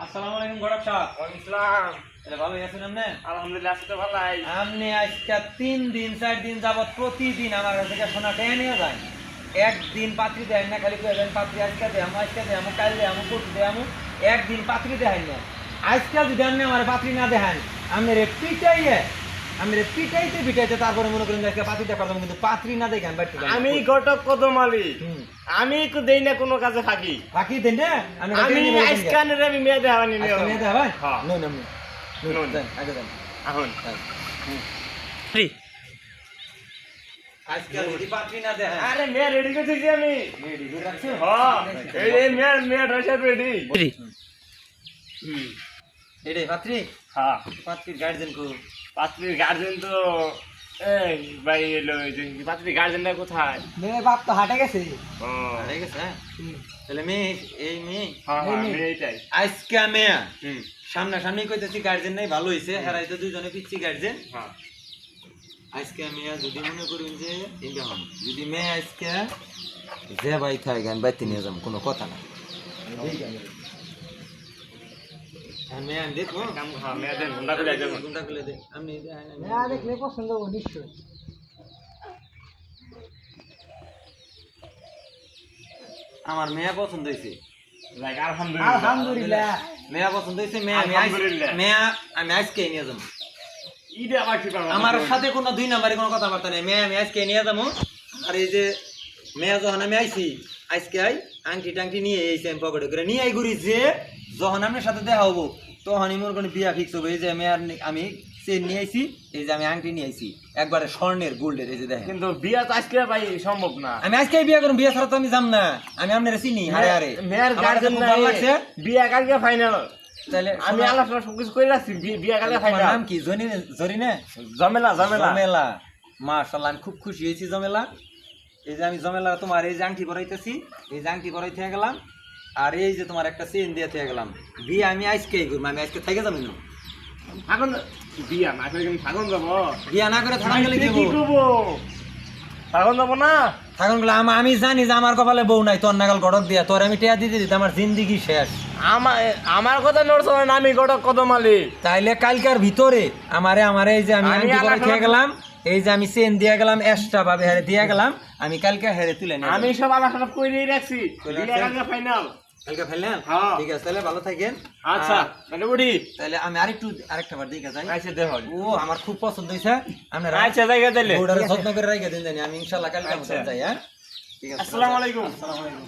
আসসালামু আলাইকুম গড়ক সাহেব। ওয়ালাইকুম আসসালাম। তাহলে ভালো আছেন আপনি? আলহামদুলিল্লাহ আছি তো ভালোই। আপনি আজকে 3 দিন 4 দিন যাবত প্রতিদিন আমার কাছ থেকে সোনা টেনে নিয়ে যায়। একদিন পাত্রী দেন না, খালি কয়ে দেন পাত্রী আজকে দেয়ামু, কাল দেয়ামু, পরশু দেয়ামু, একদিন পাত্রী দেখাই না। আজকে যদি আপনি আমার পাত্রী না দেখান, আপনি পিটাইতে পিটাইতে তারপরে মনে করেন যে আজকে পাত্রী দেখার জন্য, কিন্তু পাত্রী না দেখেন বাড়িতে আমি ঘটক কদমালি, আমি তো দেই না কোনো কাজে ফাঁকি। ফাঁকি দেন না। আমি আজকানের আমি মেয়ে দেখাবানি মেয়ে দেখাবেন। হ্যাঁ নই না দেন আগে দেন এখন আজকে যদি পাত্রী না দেখান। আরে মেয়ে রেডি করে দিয়েছি আমি। রেডি করে রাখছো? হ্যাঁ এই মেয়ে ড্রেস রেডি। এটাই পাত্রী? হ্যাঁ পাত্রীর গার্জেন কো? পাত্রীর গার্জেন তো এই ভাই এলো, পাত্রীর গার্জেনটা কোথায়? মেয়ে বাপ তো হাটে গেছে। ও ঠিক আছে। তাহলে মেয়ে, এই মেয়ে হ্যাঁ মেয়েটাই। আজকে মেয়ে সামনাসামনি কইতেছি গার্জেন নাই, ভালো হইছে। হেরাই তো দুজনে পিচ্ছি গার্জেন। হ্যাঁ আজকে মেয়ে যদি মনে করুন যে এটা হন, যদি মেয়ে আজকে যে ভাই থাকে গান বাইতে নিয়ে যাবো, কোনো কথা না। মেয়ে আমি দেখবো। হ্যাঁ মেয়েদের ঘন্টা করে যাবো। ঘুমটা খুলে দে। আমি মেয়ে দেখলে পছন্দ হবো নিশ্চয়। আমার মেয়ে পছন্দ হয়েছে। আলহামদুলিল্লাহ। মেয়া পছন্দ হয়েছে। মেয়া আমি আজকে নিয়ে যাবো। ঈদে আবার কি পাবো? আমার সাথে কোনো দুই নাম্বারে কোনো কথাবার্তা নেই। মেয়া আমি আজকে নিয়ে যাবো। আর এই যে মেয়া যখন আমি আইছি, আজকে আংটি টাংটি নিয়ে এসে আমি পকেটে করে নিয়ে আই ঘুরি, যে যখন আপনার সাথে দেখা হবো তখন মোর কোনো বিয়া ফিক্স হবে। এই যে মেয়ার আমি চেন নিয়ে আইছি, এই যে আমি আংটি নিয়ে আইছি একবারে স্বর্ণের গোল্ডের। এই যে দেখেন, কিন্তু বিয়া তো আজকে ভাই সম্ভব না। আমি আজকে বিয়া করুন, বিয়া ছাড়া তো আমি যাম না। আমি আপনার চিনি হারে হারে। মেয়ের গার্জেন ভালো লাগছে। বিয়া কালকে ফাইনাল। তাহলে আমি আলোচনা সবকিছু করে রাখছি, বিয়া কালকে ফাইনাল। নাম কি? জরিনে? জমেলা জমেলা জমেলা। মাশাআল্লাহ, আমি খুব খুশি হয়েছি জমেলা। এই যে আমি জমেলা তোমার এই যে আংটি পরাইতেছি, এই যে আংটি পরাই থেকে গেলাম, আর এই যে তোমার একটা চেন দিয়ে থেকে গেলাম। বিয়ে আমি আজকেই করবো, আমি আজকে থেকে যাবো না। এখন বিয়া না করে কিন্তু থাকুন যাবো। বিয়া না করে থাকা গেলে কি কি করবো? থাকুন যাবো না। থাকুন গেলে আমি জানি যে আমার কপালে বউ নাই, তোর নাগাল গড়ক দিয়া তোর আমি টেয়া দিতে দিতে আমার জিন্দিগি শেষ। আমার কথা নড়ছে না, আমি ঘটক কদমালি। তাইলে কালকার ভিতরে আমারে এই যে আমি আংটি পরাই থেকে গেলাম, এই যে আমি চেন দিয়ে গেলাম, এক্সট্রা ভাবে হেরে দিয়ে গেলাম, আমি কালকে হেরে তুলে নিয়ে আমি সব আলোচনা করেই রাখছি, বিয়া কালকে ফাইনাল। কালকে ফেললেন? হ্যাঁ। ঠিক আছে, তাহলে ভালো থাকেন। আচ্ছা তাহলে উঠি। তাহলে আমি আরেকটা বার দিকে যাই। আচ্ছা দেখো। ও আমার খুব পছন্দ হয়েছে। আপনারা আচ্ছা জায়গা দিলে বউটারে যত্ন করে রাইখা দিন জানি। আমি ইনশাআল্লাহ কালকে যাই। হ্যাঁ ঠিক আছে। আসসালামু আলাইকুম। আসসালামু আলাইকুম।